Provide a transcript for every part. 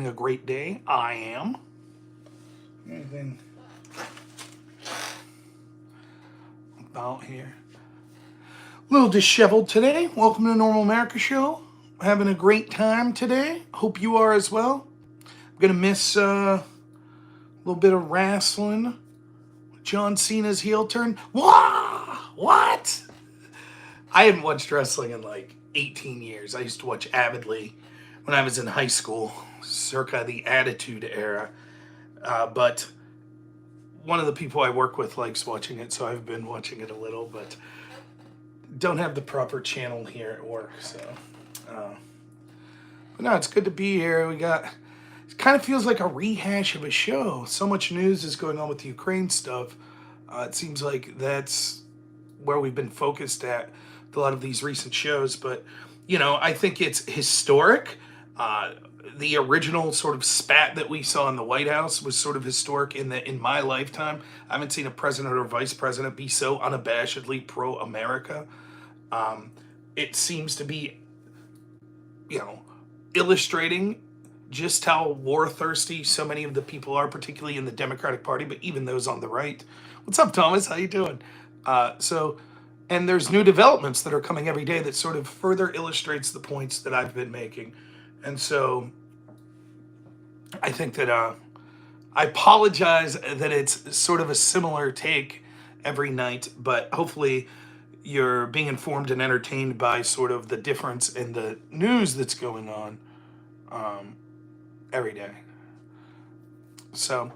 having a great day. I am. Anything about here? A little disheveled today. Welcome to the Normal America Show. Having a great time today. Hope you are as well. I'm going to miss a little bit of wrestling. John Cena's heel turn. What? I haven't watched wrestling in like 18 years. I used to watch avidly when I was in high school, circa the Attitude Era. But one of the people I work with likes watching it, so I've been watching it a little, but don't have the proper channel here at work. So, but no, it's good to be here. It kind of feels like a rehash of a show. So much news is going on with the Ukraine stuff. It seems like that's where we've been focused at a lot of these recent shows. But, you know, I think it's historic. The original sort of spat that we saw in the White House was sort of historic in my lifetime. I haven't seen a president or vice president be so unabashedly pro-America. It seems to be, you know, illustrating just how war-thirsty so many of the people are, particularly in the Democratic Party, but even those on the right. What's up, Thomas? How you doing? And there's new developments that are coming every day that sort of further illustrates the points that I've been making. And so I think that I apologize that it's sort of a similar take every night, but hopefully you're being informed and entertained by sort of the difference in the news that's going on every day. So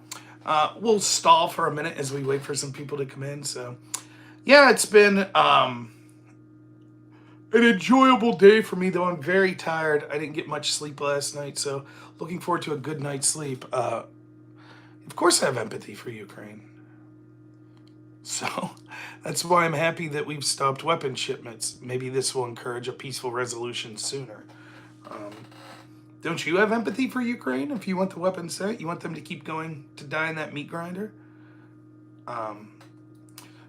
we'll stall for a minute as we wait for some people to come in. So yeah, it's been an enjoyable day for me, though I'm very tired. I didn't get much sleep last night, so looking forward to a good night's sleep. Of course I have empathy for Ukraine. So that's why I'm happy that we've stopped weapon shipments. Maybe this will encourage a peaceful resolution sooner. Don't you have empathy for Ukraine? If you want the weapons sent, you want them to keep going to die in that meat grinder?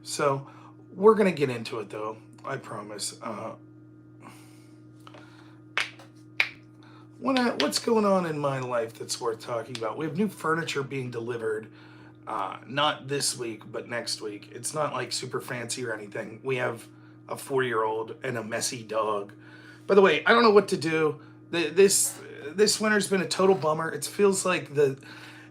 So we're going to get into it, though. I promise. What's going on in my life that's worth talking about? We have new furniture being delivered. Not this week, but next week. It's not like super fancy or anything. We have a 4-year-old and a messy dog. By the way, I don't know what to do. This winter's been a total bummer. It feels like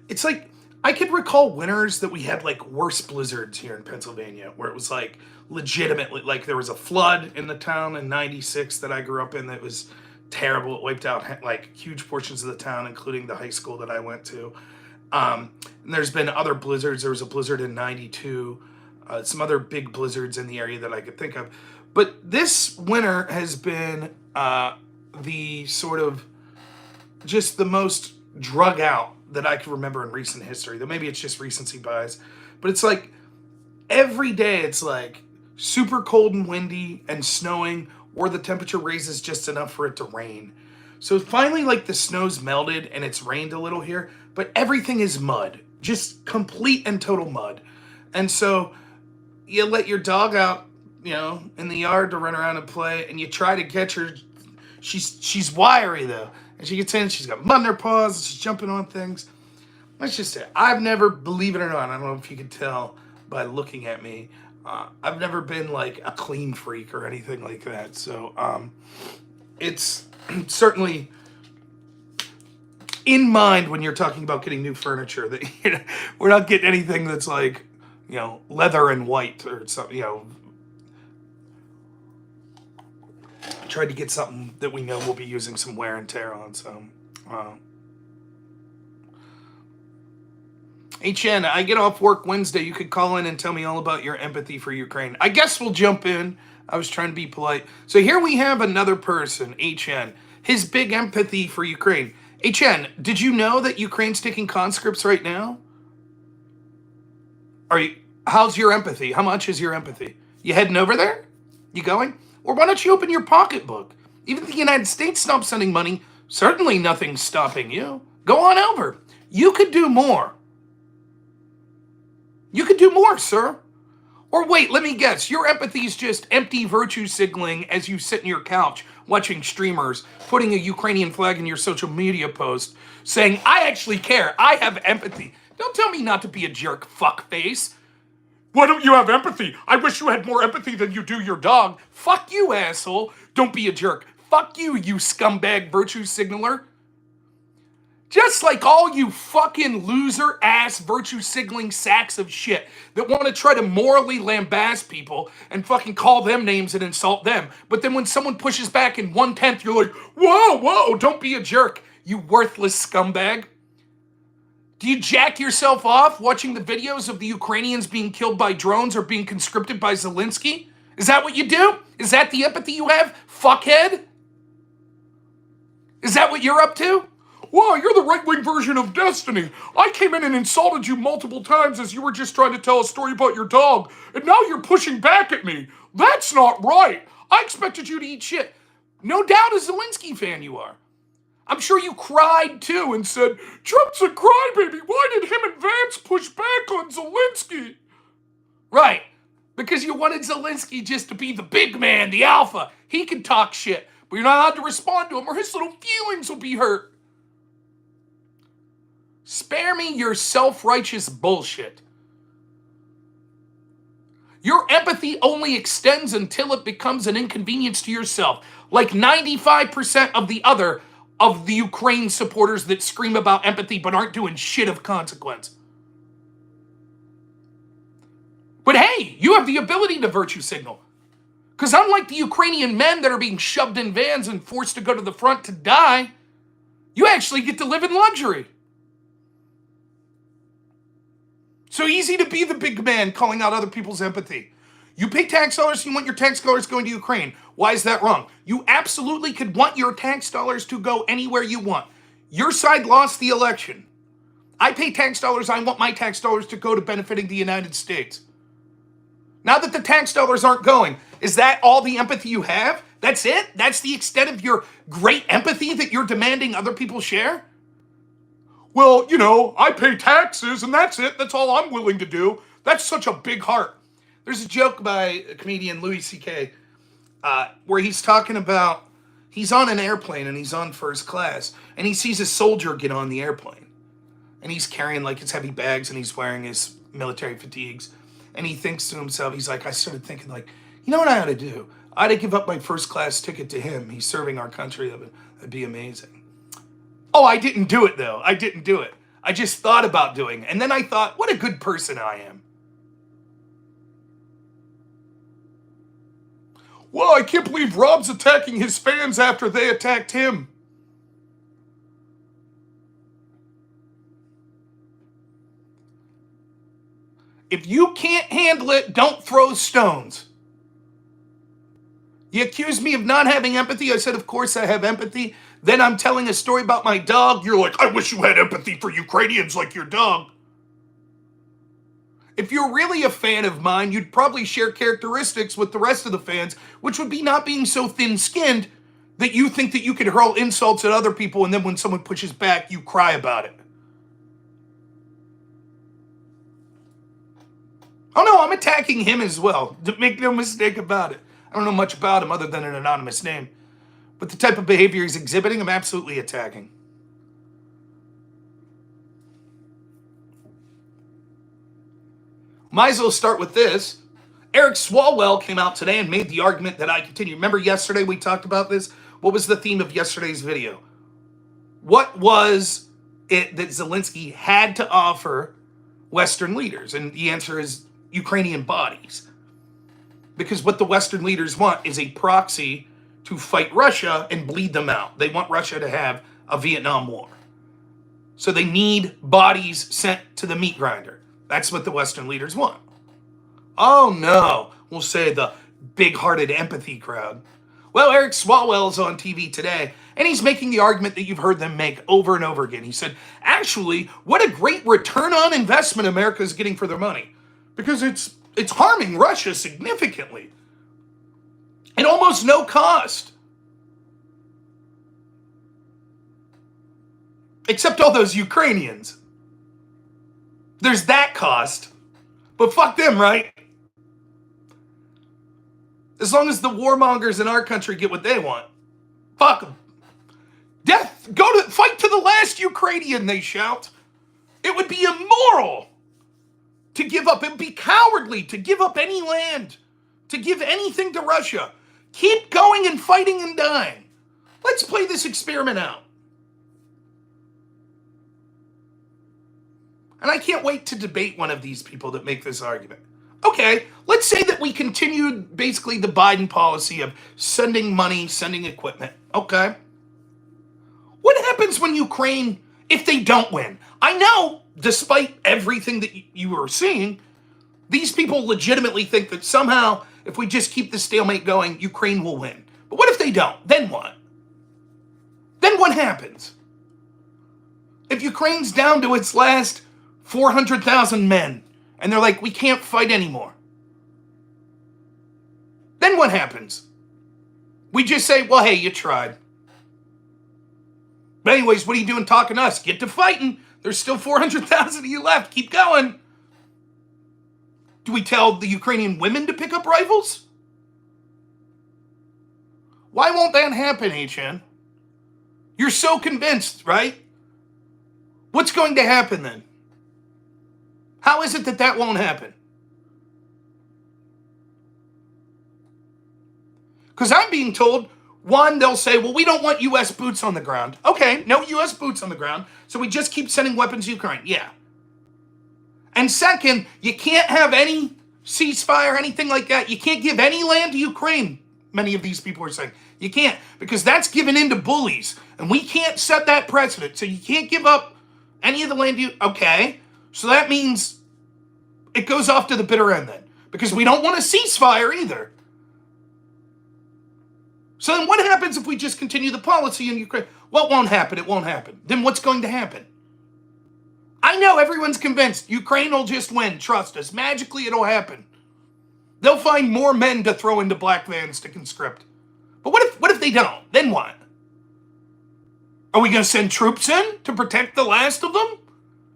it's like I could recall winters that we had like worse blizzards here in Pennsylvania, where it was like legitimately like there was a flood in the town in '96 that I grew up in that was terrible. It wiped out like huge portions of the town, including the high school that I went to. And there's been other blizzards. There was a blizzard in '92, some other big blizzards in the area that I could think of. But this winter has been the sort of just the most drug out that I can remember in recent history. Though maybe it's just recency bias. But it's like every day it's like super cold and windy and snowing, or the temperature raises just enough for it to rain. So finally, like, the snow's melted and it's rained a little here, but everything is mud, just complete and total mud. And so you let your dog out, you know, in the yard to run around and play, and you try to catch her. She's wiry though, and she gets in, she's got mud in her paws, she's jumping on things. Let's just say, I've never, believe it or not, I don't know if you can tell by looking at me, I've never been like a clean freak or anything like that. So it's certainly in mind when you're talking about getting new furniture that, you know, we're not getting anything that's like, you know, leather and white or something, you know. Tried to get something that we know we'll be using some wear and tear on. So HN, I get off work Wednesday. You could call in and tell me all about your empathy for Ukraine. I guess we'll jump in. I was trying to be polite. So here we have another person, HN. His big empathy for Ukraine. HN, did you know that Ukraine's taking conscripts right now? How's your empathy? How much is your empathy? You heading over there? You going? Or why don't you open your pocketbook? Even if the United States stops sending money, certainly nothing's stopping you. Go on over. You could do more. You could do more, sir. Or wait, let me guess. Your empathy is just empty virtue signaling as you sit in your couch watching streamers, putting a Ukrainian flag in your social media post, saying, I actually care, I have empathy. Don't tell me not to be a jerk, fuckface. Why don't you have empathy? I wish you had more empathy than you do your dog. Fuck you, asshole. Don't be a jerk. Fuck you, you scumbag virtue signaler. Just like all you fucking loser-ass virtue-signaling sacks of shit that want to try to morally lambast people and fucking call them names and insult them. But then when someone pushes back in 1/10, you're like, whoa, don't be a jerk, you worthless scumbag. Do you jack yourself off watching the videos of the Ukrainians being killed by drones or being conscripted by Zelensky? Is that what you do? Is that the empathy you have, fuckhead? Is that what you're up to? Wow, you're the right-wing version of Destiny. I came in and insulted you multiple times as you were just trying to tell a story about your dog, and now you're pushing back at me. That's not right. I expected you to eat shit. No doubt a Zelensky fan you are. I'm sure you cried too and said, Trump's a crybaby. Why did him and Vance push back on Zelensky? Right, because you wanted Zelensky just to be the big man, the alpha. He can talk shit, but you're not allowed to respond to him or his little feelings will be hurt. Spare me your self-righteous bullshit. Your empathy only extends until it becomes an inconvenience to yourself, like 95% of the Ukraine supporters that scream about empathy but aren't doing shit of consequence. But hey, you have the ability to virtue signal. Because unlike the Ukrainian men that are being shoved in vans and forced to go to the front to die, you actually get to live in luxury. So easy to be the big man calling out other people's empathy. You pay tax dollars, you want your tax dollars going to Ukraine. Why is that wrong? You absolutely could want your tax dollars to go anywhere you want. Your side lost the election. I pay tax dollars, I want my tax dollars to go to benefiting the United States. Now that the tax dollars aren't going, is that all the empathy you have? That's it? That's the extent of your great empathy that you're demanding other people share? Well, you know, I pay taxes and that's it. That's all I'm willing to do. That's such a big heart. There's a joke by a comedian, Louis C.K., where he's talking about, he's on an airplane and he's on first class and he sees a soldier get on the airplane and he's carrying like his heavy bags and he's wearing his military fatigues and he thinks to himself, he's like, I started thinking like, you know what I ought to do? I ought to give up my first class ticket to him. He's serving our country. That'd be amazing. Oh, I didn't do it, though. I didn't do it. I just thought about doing it. And then I thought, what a good person I am. Well, I can't believe Rob's attacking his fans after they attacked him. If you can't handle it, don't throw stones. You accuse me of not having empathy. I said, of course I have empathy. Then I'm telling a story about my dog. You're like, I wish you had empathy for Ukrainians like your dog. If you're really a fan of mine, you'd probably share characteristics with the rest of the fans, which would be not being so thin-skinned that you think that you could hurl insults at other people and then when someone pushes back, you cry about it. Oh no, I'm attacking him as well. Make no mistake about it. I don't know much about him other than an anonymous name. But the type of behavior he's exhibiting, I'm absolutely attacking. Might as well start with this. Eric Swalwell came out today and made the argument that I continue. Remember yesterday we talked about this? What was the theme of yesterday's video? What was it that Zelensky had to offer Western leaders? And the answer is Ukrainian bodies. Because what the Western leaders want is a proxy to fight Russia and bleed them out. They want Russia to have a Vietnam War. So they need bodies sent to the meat grinder. That's what the Western leaders want. Oh no, we'll say the big-hearted empathy crowd. Well, Eric Swalwell's on TV today, and he's making the argument that you've heard them make over and over again. He said, actually, what a great return on investment America is getting for their money. Because it's harming Russia significantly. At almost no cost. Except all those Ukrainians. There's that cost. But fuck them, right? As long as the warmongers in our country get what they want. Fuck them. Death, fight to the last Ukrainian, they shout. It would be immoral to give up. It would be cowardly to give up any land, to give anything to Russia. Keep going and fighting and dying. Let's play this experiment out. And I can't wait to debate one of these people that make this argument. Okay, let's say that we continued basically the Biden policy of sending money, sending equipment. Okay. What happens when Ukraine, if they don't win? I know, despite everything that you are seeing, these people legitimately think that somehow, if we just keep the stalemate going, Ukraine will win. But what if they don't? Then what? Then what happens? If Ukraine's down to its last 400,000 men, and they're like, we can't fight anymore. Then what happens? We just say, well, hey, you tried. But anyways, what are you doing talking to us? Get to fighting. There's still 400,000 of you left. Keep going. Do we tell the Ukrainian women to pick up rifles? Why won't that happen, HN? You're so convinced, right? What's going to happen then? How is it that that won't happen? Because I'm being told, one, they'll say, well, we don't want U.S. boots on the ground. Okay, no U.S. boots on the ground, so we just keep sending weapons to Ukraine. Yeah. And second, you can't have any ceasefire, anything like that. You can't give any land to Ukraine, many of these people are saying. You can't, because that's given in to bullies, and we can't set that precedent. So you can't give up any of the land to you. Okay, so that means it goes off to the bitter end then, because we don't want a ceasefire either. So then what happens if we just continue the policy in Ukraine? Well, it won't happen. It won't happen. Then what's going to happen? I know everyone's convinced Ukraine will just win. Trust us. Magically, it'll happen. They'll find more men to throw into black vans to conscript. But what if they don't? Then what? Are we going to send troops in to protect the last of them?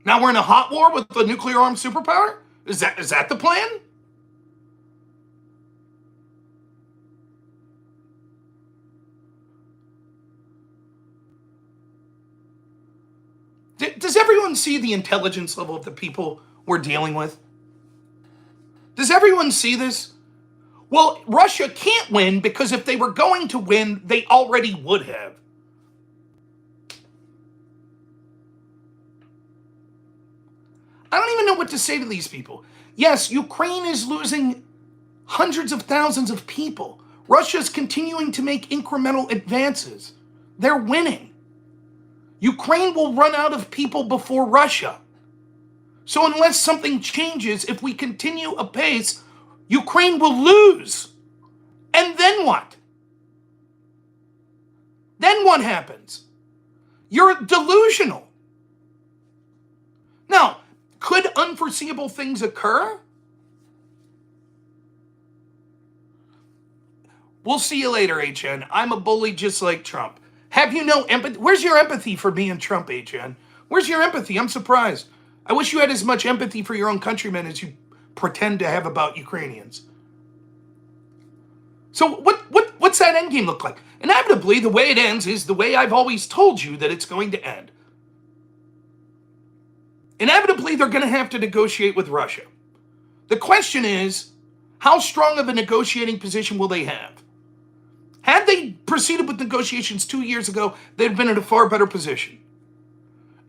Now we're in a hot war with the nuclear-armed superpower? Is that the plan? Does everyone see the intelligence level of the people we're dealing with? Does everyone see this? Well, Russia can't win because if they were going to win, they already would have. I don't even know what to say to these people. Yes, Ukraine is losing hundreds of thousands of people. Russia's continuing to make incremental advances. They're winning. Ukraine will run out of people before Russia. So unless something changes, if we continue apace, Ukraine will lose. And then what? Then what happens? You're delusional. Now, could unforeseeable things occur? We'll see you later, HN. I'm a bully just like Trump. Have you no empathy? Where's your empathy for me and Trump, HN? Where's your empathy? I'm surprised. I wish you had as much empathy for your own countrymen as you pretend to have about Ukrainians. So what's that end game look like? Inevitably, the way it ends is the way I've always told you that it's going to end. Inevitably, they're going to have to negotiate with Russia. The question is, how strong of a negotiating position will they have? Had they proceeded with negotiations 2 years ago, they'd been in a far better position.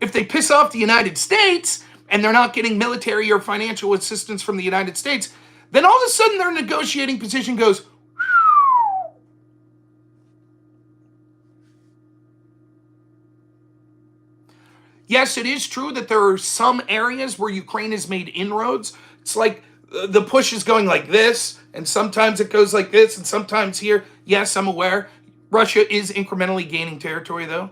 If they piss off the United States and they're not getting military or financial assistance from the United States, then all of a sudden their negotiating position goes, yes, it is true that there are some areas where Ukraine has made inroads. It's like the push is going like this, and sometimes it goes like this, and sometimes here. Yes, I'm aware. Russia is incrementally gaining territory, though.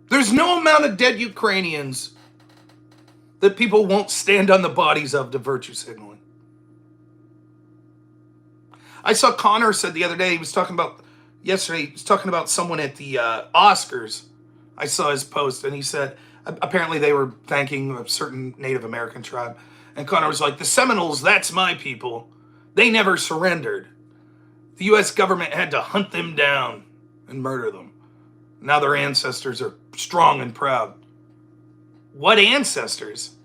There's no amount of dead Ukrainians that people won't stand on the bodies of to virtue signaling. I saw Conor said the other day, he was talking about someone at the Oscars. I saw his post, and he said apparently they were thanking a certain Native American tribe. And Conor was like, the Seminoles, that's my people. They never surrendered. The U.S. government had to hunt them down and murder them. Now their ancestors are strong and proud. What ancestors?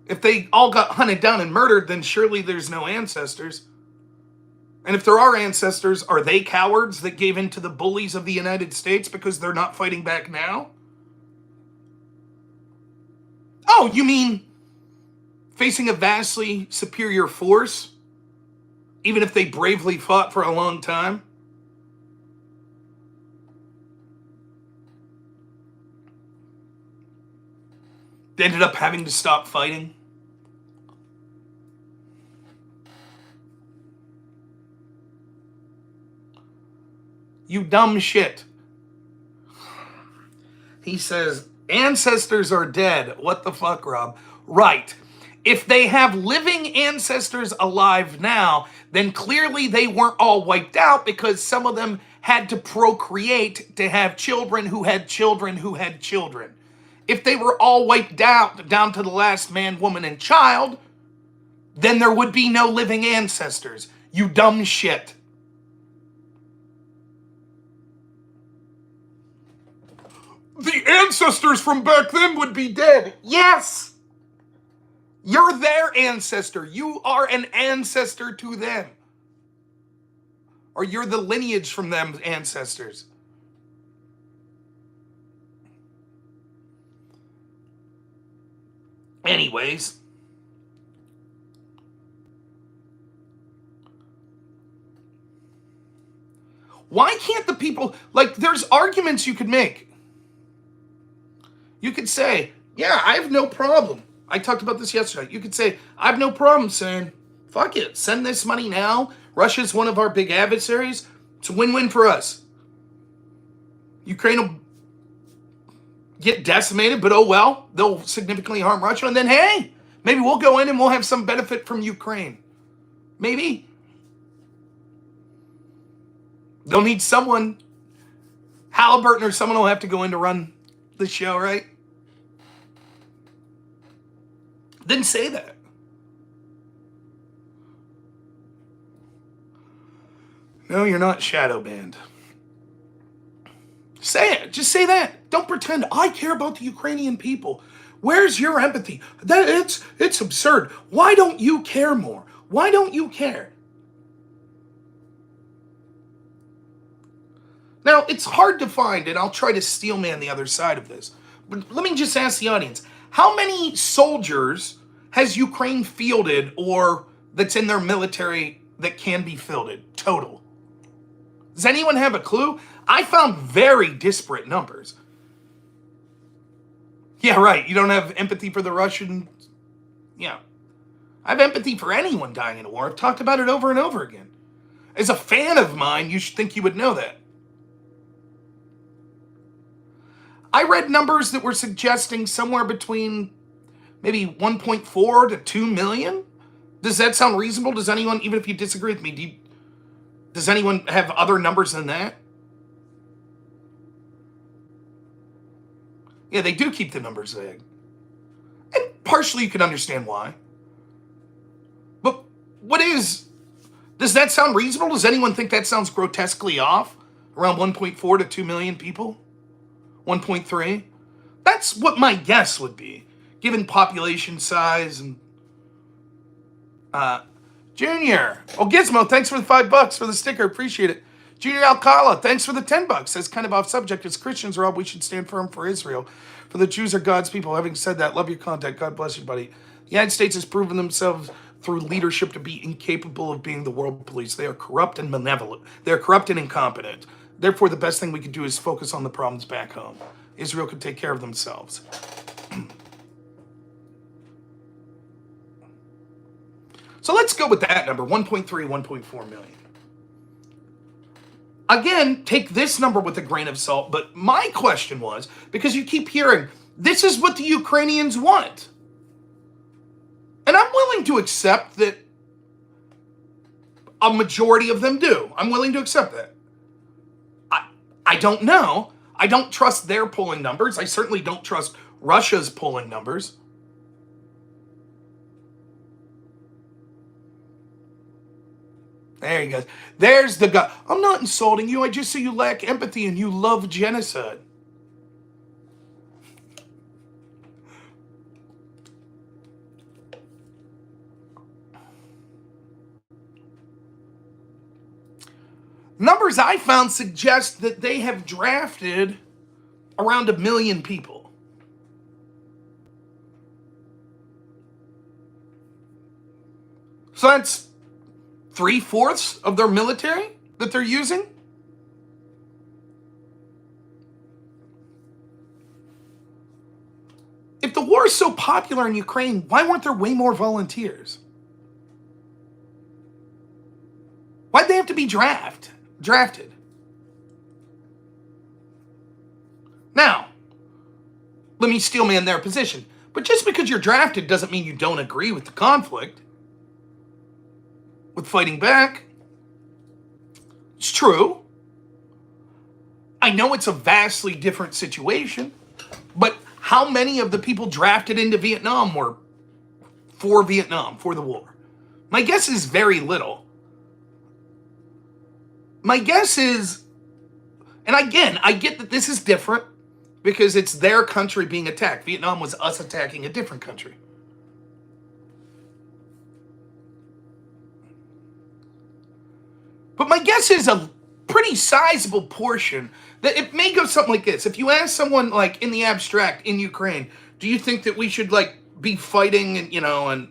If they all got hunted down and murdered, then surely there's no ancestors. And if there are ancestors, are they cowards that gave in to the bullies of the United States because they're not fighting back now? Oh, you mean facing a vastly superior force, even if they bravely fought for a long time? They ended up having to stop fighting. You dumb shit. He says, ancestors are dead. What the fuck, Rob? Right. If they have living ancestors alive now, then clearly they weren't all wiped out because some of them had to procreate to have children who had children who had children. If they were all wiped out down to the last man, woman, and child, then there would be no living ancestors. You dumb shit. The ancestors from back then would be dead. Yes! You're their ancestor. You are an ancestor to them. Or you're the lineage from them ancestors. Anyways. Why can't the people, like, there's arguments you could make. You could say, yeah, I have no problem. I talked about this yesterday. You could say, I have no problem saying, fuck it, send this money now. Russia's one of our big adversaries. It's a win-win for us. Ukraine will get decimated, but oh well, they'll significantly harm Russia. And then, hey, maybe we'll go in and we'll have some benefit from Ukraine. Maybe. They'll need someone. Halliburton or someone will have to go in to run the show, right? Then say that. No, you're not shadow banned. Say it. Just say that. Don't pretend I care about the Ukrainian people. Where's your empathy? It's absurd. Why don't you care more? Why don't you care? Now, it's hard to find, and I'll try to steelman the other side of this. But let me just ask the audience, how many soldiers has Ukraine fielded or that's in their military that can be fielded total? Does anyone have a clue? I found very disparate numbers. Yeah, right. You don't have empathy for the Russians? Yeah. I have empathy for anyone dying in a war. I've talked about it over and over again. As a fan of mine, you should think you would know that. I read numbers that were suggesting somewhere between maybe 1.4 to 2 million. Does that sound reasonable? Does anyone, even if you disagree with me, does anyone have other numbers than that? Yeah, they do keep the numbers vague. And partially you can understand why. But does that sound reasonable? Does anyone think that sounds grotesquely off? Around 1.4 to 2 million people? 1.3? That's what my guess would be, given population size and... Junior. Oh, Gizmo, thanks for the $5 for the sticker. Appreciate it. Junior Alcala, thanks for the $10. That's kind of off subject. As Christians, Rob, we should stand firm for Israel. For the Jews are God's people. Having said that, love your content. God bless you, buddy. The United States has proven themselves through leadership to be incapable of being the world police. They are corrupt and malevolent. They are corrupt and incompetent. Therefore, the best thing we could do is focus on the problems back home. Israel could take care of themselves. So let's go with that number, 1.3, 1.4 million. Again, take this number with a grain of salt, but my question was, because you keep hearing, this is what the Ukrainians want. And I'm willing to accept that a majority of them do. I'm willing to accept that. I don't know. I don't trust their polling numbers. I certainly don't trust Russia's polling numbers. There you go. There's the guy. I'm not insulting you. I just say you lack empathy and you love genocide. Numbers I found suggest that they have drafted around 1 million people. So that's 3/4 of their military that they're using. If the war is so popular in Ukraine, why weren't there way more volunteers? Why'd they have to be drafted? Now, let me steelman their position. But just because you're drafted doesn't mean you don't agree with the conflict, with fighting back. It's true. I know it's a vastly different situation, but how many of the people drafted into Vietnam were for Vietnam, for the war? My guess is very little. My guess is, and again, I get that this is different because it's their country being attacked. Vietnam was us attacking a different country. But my guess is a pretty sizable portion that it may go something like this. If you ask someone like in the abstract in Ukraine, do you think that we should like be fighting and, and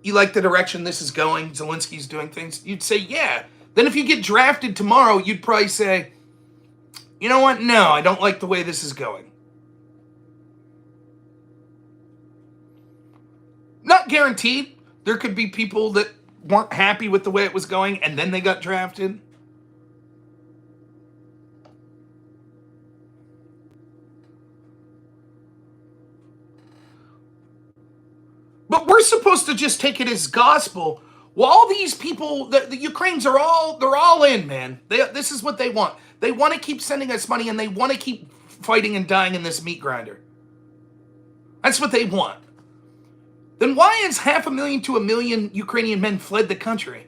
you like the direction this is going, Zelensky's doing things, you'd say, yeah. Then if you get drafted tomorrow, you'd probably say, you know what? No, I don't like the way this is going. Not guaranteed. There could be people that weren't happy with the way it was going and then they got drafted. But we're supposed to just take it as gospel. Well, all these people, the Ukrainians they're all in, man. This is what they want. They want to keep sending us money and they want to keep fighting and dying in this meat grinder. That's what they want. Then why is 500,000 to 1 million Ukrainian men fled the country?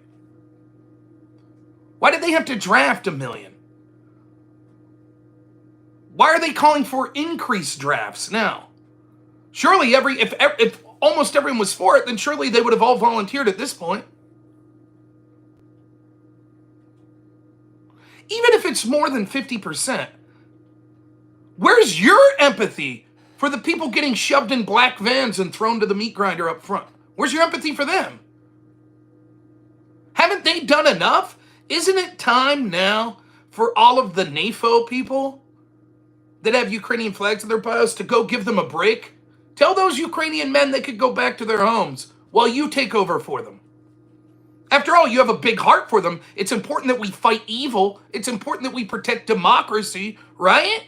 Why did they have to draft 1 million? Why are they calling for increased drafts now? Surely if almost everyone was for it, then surely they would have all volunteered at this point. Even if it's more than 50%, where's your empathy for the people getting shoved in black vans and thrown to the meat grinder up front? Where's your empathy for them? Haven't they done enough? Isn't it time now for all of the NAFO people that have Ukrainian flags in their bios to go give them a break? Tell those Ukrainian men they could go back to their homes while you take over for them. After all, you have a big heart for them. It's important that we fight evil. It's important that we protect democracy, right?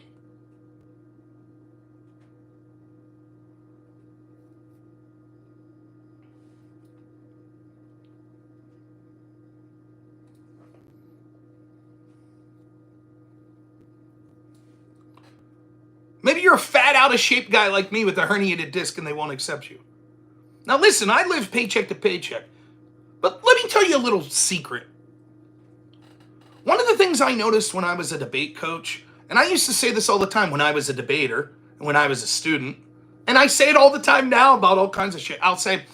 Maybe you're a fat, out-of-shape guy like me with a herniated disc and they won't accept you. Now listen, I live paycheck to paycheck. But let me tell you a little secret. One of the things I noticed when I was a debate coach, and I used to say this all the time when I was a debater, and when I was a student, and I say it all the time now about all kinds of shit. I'll say,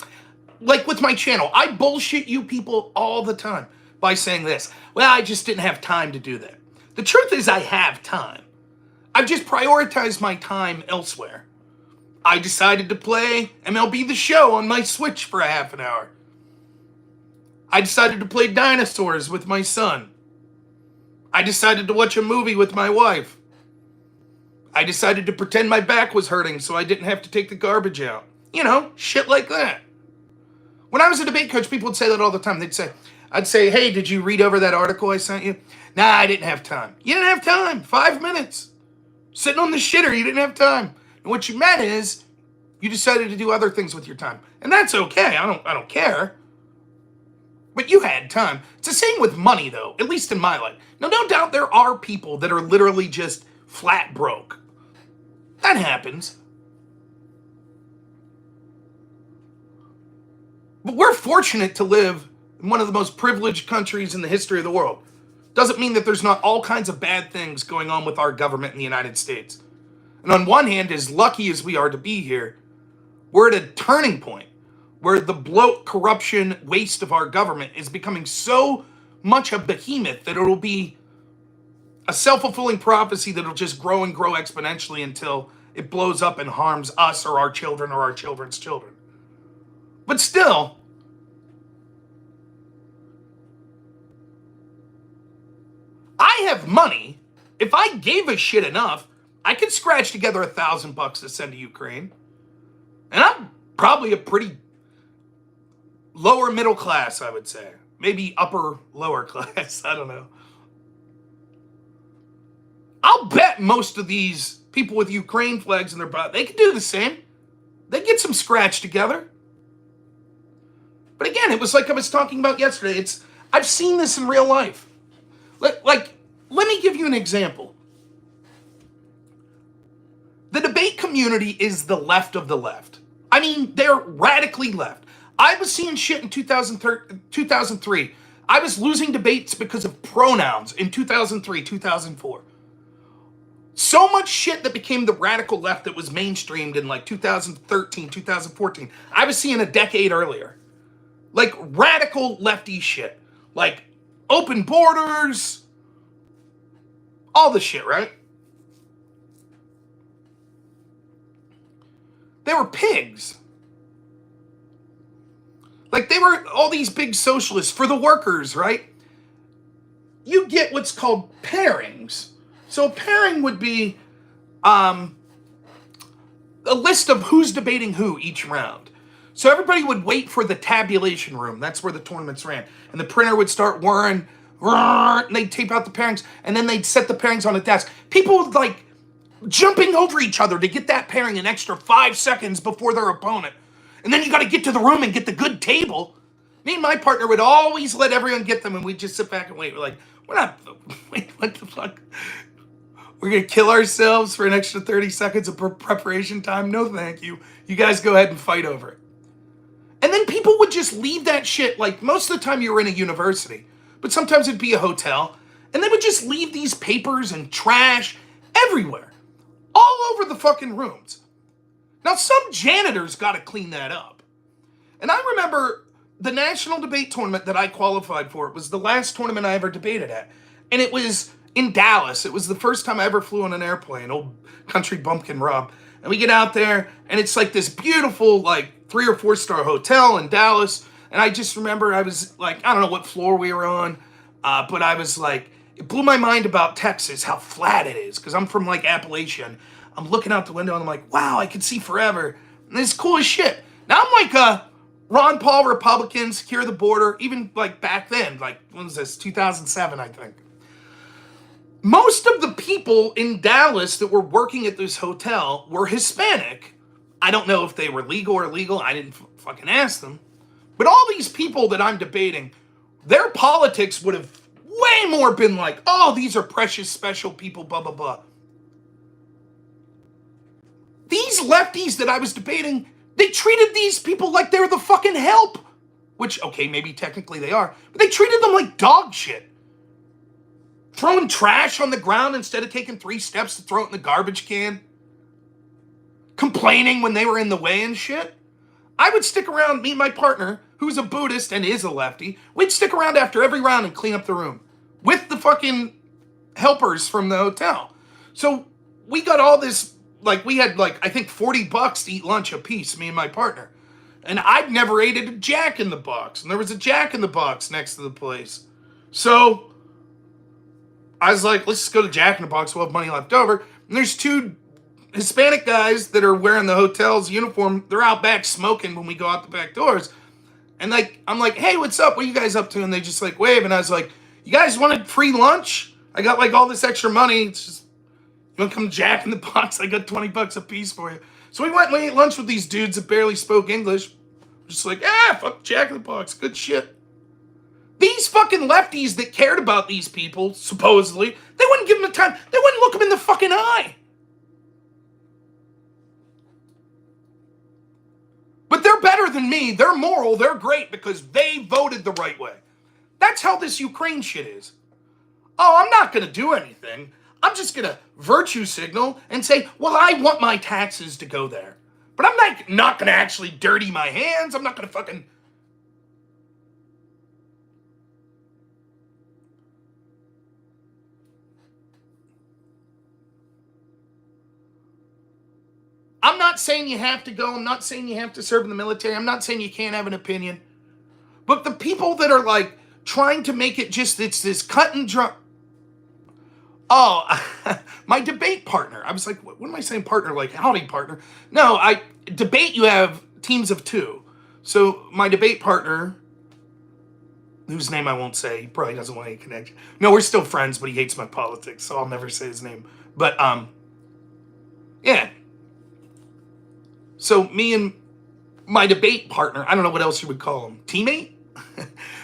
like with my channel, I bullshit you people all the time by saying this. Well, I just didn't have time to do that. The truth is I have time. I've just prioritized my time elsewhere. I decided to play MLB The Show on my Switch for a half an hour. I decided to play dinosaurs with my son. I decided to watch a movie with my wife. I decided to pretend my back was hurting so I didn't have to take the garbage out. Shit like that. When I was a debate coach, people would say that all the time. I'd say, hey, did you read over that article I sent you? Nah, I didn't have time. You didn't have time. 5 minutes. Sitting on the shitter, you didn't have time. And what you meant is you decided to do other things with your time. And that's okay. I don't care. But you had time. It's the same with money, though, at least in my life. Now, no doubt there are people that are literally just flat broke. That happens. But we're fortunate to live in one of the most privileged countries in the history of the world. Doesn't mean that there's not all kinds of bad things going on with our government in the United States. And on one hand, as lucky as we are to be here, we're at a turning point where the bloat, corruption, waste of our government is becoming so much a behemoth that it'll be a self-fulfilling prophecy that'll just grow and grow exponentially until it blows up and harms us or our children or our children's children. But still, I have money. If I gave a shit enough, I could scratch together $1,000 to send to Ukraine. And I'm probably a pretty lower middle class, I would say. Maybe upper lower class, I don't know. I'll bet most of these people with Ukraine flags in their butt, they could do the same. They get some scratch together. But again, it was like I was talking about yesterday. I've seen this in real life. Let me give you an example. The debate community is the left of the left. I mean, they're radically left. I was seeing shit in 2003. I was losing debates because of pronouns in 2003, 2004. So much shit that became the radical left that was mainstreamed in like 2013, 2014. I was seeing a decade earlier. Like radical lefty shit. Like open borders. All the shit, right? They were pigs. Like they were all these big socialists for the workers, right? You get what's called pairings. So a pairing would be a list of who's debating who each round. So everybody would wait for the tabulation room. That's where the tournaments ran. And the printer would start whirring, and they'd tape out the pairings, and then they'd set the pairings on a desk. People would like jumping over each other to get that pairing an extra 5 seconds before their opponent. And then you got to get to the room and get the good table. Me and my partner would always let everyone get them, and we'd just sit back and wait. We're like, wait, what the fuck? We're going to kill ourselves for an extra 30 seconds of preparation time? No, thank you. You guys go ahead and fight over it. And then people would just leave that shit, like most of the time you were in a university, but sometimes it'd be a hotel, and they would just leave these papers and trash everywhere, all over the fucking rooms. Now, some janitors got to clean that up. And I remember the national debate tournament that I qualified for. It was the last tournament I ever debated at. And it was in Dallas. It was the first time I ever flew on an airplane, old country bumpkin Rob. And we get out there, and it's like this beautiful, like, 3 or 4 star hotel in Dallas. And I just remember I was like, I don't know what floor we were on, but I was like, it blew my mind about Texas, how flat it is, because I'm from like Appalachia. And I'm looking out the window and I'm like, wow, I can see forever. And it's cool as shit. Now I'm like a Ron Paul Republican, secure the border, even like back then, like when was this, 2007, I think. Most of the people in Dallas that were working at this hotel were Hispanic. I don't know if they were legal or illegal. I didn't fucking ask them. But all these people that I'm debating, their politics would have way more been like, oh, these are precious, special people, blah, blah, blah. These lefties that I was debating, they treated these people like they were the fucking help. Which, okay, maybe technically they are, but they treated them like dog shit. Throwing trash on the ground instead of taking 3 steps to throw it in the garbage can. Complaining when they were in the way and shit. I would stick around, me and my partner, who's a Buddhist and is a lefty, we'd stick around after every round and clean up the room. With the fucking helpers from the hotel. So we got all this, like we had like, I think $40 to eat lunch a piece, me and my partner. And I'd never ate at a Jack in the Box. And there was a Jack in the Box next to the place. So I was like, let's just go to Jack in the Box, we'll have money left over. And there's 2 Hispanic guys that are wearing the hotel's uniform. They're out back smoking when we go out the back doors. And like, I'm like, hey, what's up? What are you guys up to? And they just like wave. And I was like, you guys wanted free lunch? I got like all this extra money. It's just, you want to come Jack in the Box? I got $20 a piece for you. So we went and we ate lunch with these dudes that barely spoke English. Just like, fuck Jack in the Box. Good shit. fucking lefties that cared about these people, supposedly, they wouldn't give them the time. They wouldn't look them in the fucking eye. But they're better than me. They're moral. They're great because they voted the right way. That's how this Ukraine shit is. Oh, I'm not going to do anything. I'm just going to virtue signal and say, well, I want my taxes to go there. But I'm not going to actually dirty my hands. I'm not going to fucking... I'm not saying you have to go. I'm not saying you have to serve in the military. I'm not saying you can't have an opinion. But the people that are like trying to make it just, it's this cut and dry. Oh, my debate partner. I was like, what am I saying partner? Like, howdy partner. No, I debate, you have teams of two. So my debate partner, whose name I won't say, he probably doesn't want any connection. No, we're still friends, but he hates my politics, so I'll never say his name. But, yeah. So me and my debate partner, I don't know what else you would call him, teammate?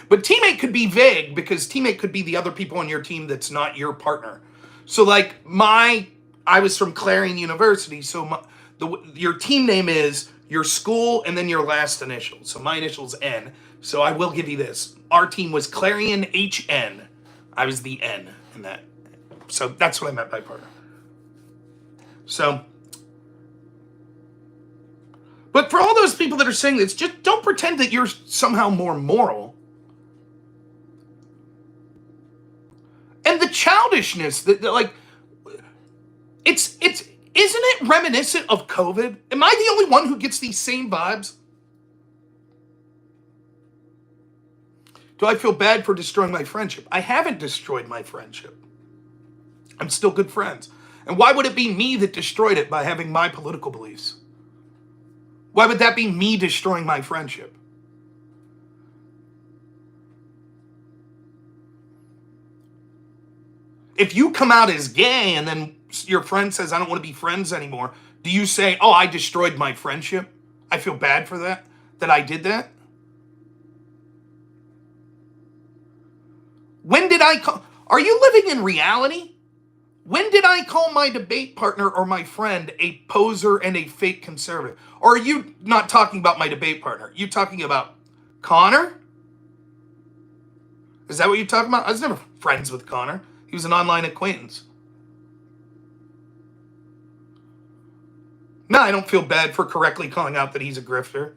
But teammate could be vague because teammate could be the other people on your team that's not your partner. So like I was from Clarion University, so your team name is your school and then your last initial. So my initial's N. So I will give you this. Our team was Clarion HN. I was the N in that. So that's what I meant by partner. So, but for all those people that are saying this, just don't pretend that you're somehow more moral. And the childishness that like, isn't it reminiscent of COVID? Am I the only one who gets these same vibes? Do I feel bad for destroying my friendship? I haven't destroyed my friendship. I'm still good friends. And why would it be me that destroyed it by having my political beliefs? Why would that be me destroying my friendship? If you come out as gay and then your friend says, I don't want to be friends anymore, do you say, oh, I destroyed my friendship? I feel bad for that I did that? When did I call? Are you living in reality? When did I call my debate partner or my friend a poser and a fake conservative? Or are you not talking about my debate partner? You talking about Conor? Is that what you're talking about? I was never friends with Conor. He was an online acquaintance. No, I don't feel bad for correctly calling out that he's a grifter.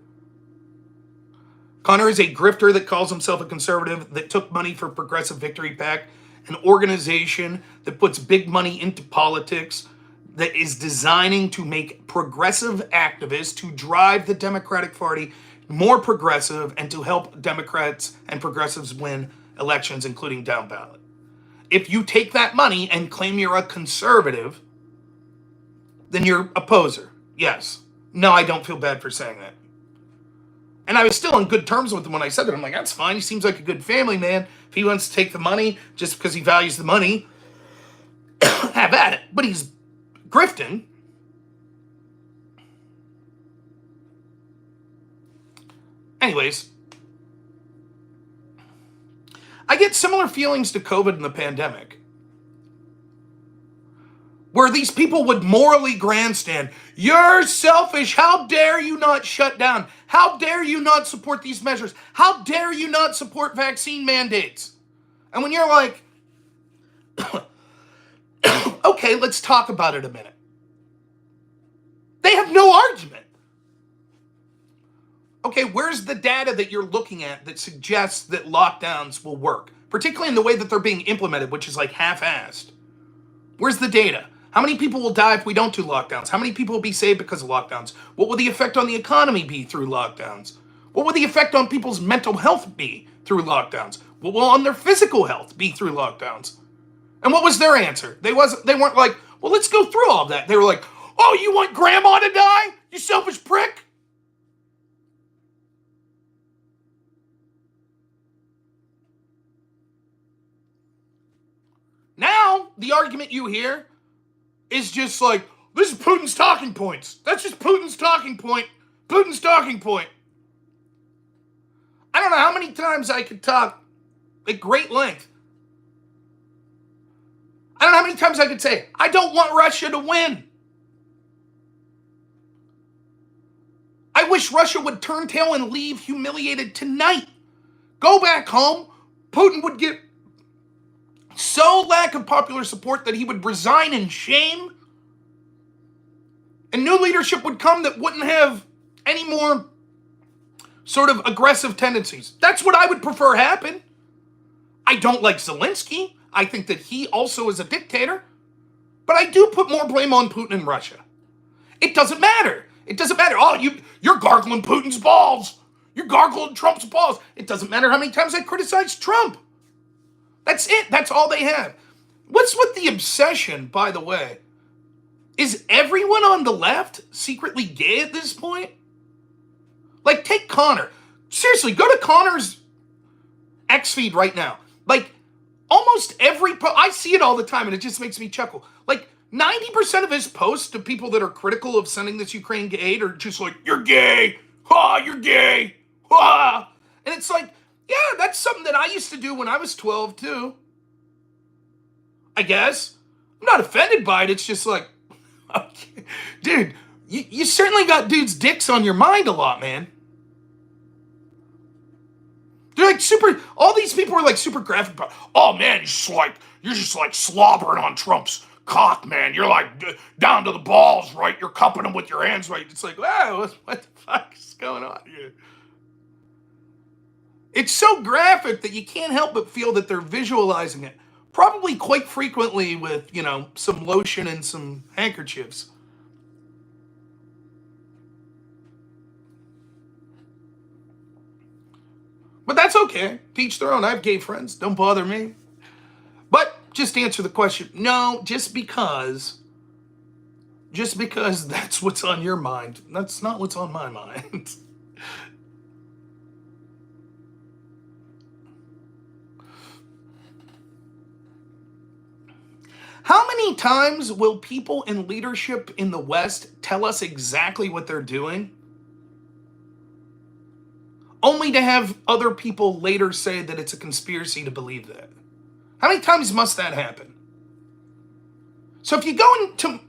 Conor is a grifter that calls himself a conservative that took money for Progressive Victory PAC, an organization that puts big money into politics, that is designing to make progressive activists to drive the Democratic Party more progressive and to help Democrats and progressives win elections, including down ballot. If you take that money and claim you're a conservative, then you're a poser. Yes. No, I don't feel bad for saying that. And I was still on good terms with him when I said that. I'm like, that's fine. He seems like a good family man. If he wants to take the money just because he values the money, have at it. But he's grifting. Anyways, I get similar feelings to COVID and the pandemic, where these people would morally grandstand. You're selfish. How dare you not shut down? How dare you not support these measures? How dare you not support vaccine mandates? And when you're like, okay, let's talk about it a minute. They have no argument. Okay, where's the data that you're looking at that suggests that lockdowns will work? Particularly in the way that they're being implemented, which is like half-assed. Where's the data? How many people will die if we don't do lockdowns? How many people will be saved because of lockdowns? What will the effect on the economy be through lockdowns? What will the effect on people's mental health be through lockdowns? What will on their physical health be through lockdowns? And what was their answer? They weren't like, well, let's go through all of that. They were like, oh, you want grandma to die? You selfish prick? Now, the argument you hear is just like, this is Putin's talking points. That's just Putin's talking point. Putin's talking point. I don't know how many times I could talk at great length. I don't know how many times I could say, I don't want Russia to win. I wish Russia would turn tail and leave humiliated tonight. Go back home. Putin would get so lack of popular support that he would resign in shame. And new leadership would come that wouldn't have any more sort of aggressive tendencies. That's what I would prefer happen. I don't like Zelensky. I think that he also is a dictator. But I do put more blame on Putin and Russia. It doesn't matter. It doesn't matter. Oh, you're gargling Putin's balls. You're gargling Trump's balls. It doesn't matter how many times I criticize Trump. That's it. That's all they have. What's with the obsession, by the way? Is everyone on the left secretly gay at this point? Like, take Conor. Seriously, go to Conor's X feed right now. Like, almost every I see it all the time, and it just makes me chuckle. Like, 90% of his posts to people that are critical of sending this Ukraine aid are just like, you're gay. You're gay. And it's like, yeah, that's something that I used to do when I was 12, too. I guess. I'm not offended by it. It's just like, okay. Dude, you certainly got dudes' dicks on your mind a lot, man. They're like all these people are like super graphic about, oh man, you're just like slobbering on Trump's cock, man. You're like down to the balls, right? You're cupping them with your hands, right? It's like, wow, what the fuck is going on here? It's so graphic that you can't help but feel that they're visualizing it. Probably quite frequently with, some lotion and some handkerchiefs. But that's okay. To each their own. I have gay friends. Don't bother me. But just to answer the question, no, just because that's what's on your mind. That's not what's on my mind. How many times will people in leadership in the West tell us exactly what they're doing, only to have other people later say that it's a conspiracy to believe that? How many times must that happen? So if you go into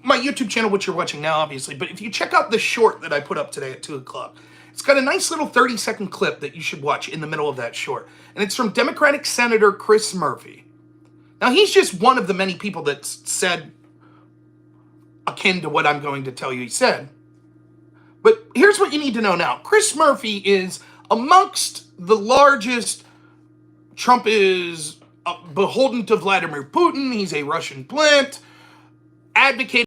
my YouTube channel, which you're watching now, obviously, but if you check out the short that I put up today at 2 o'clock, it's got a nice little 30-second clip that you should watch in the middle of that short. And it's from Democratic Senator Chris Murphy. Now, he's just one of the many people that said akin to what I'm going to tell you he said. But here's what you need to know now. Chris Murphy is amongst the largest. Trump is beholden to Vladimir Putin. He's a Russian plant, advocating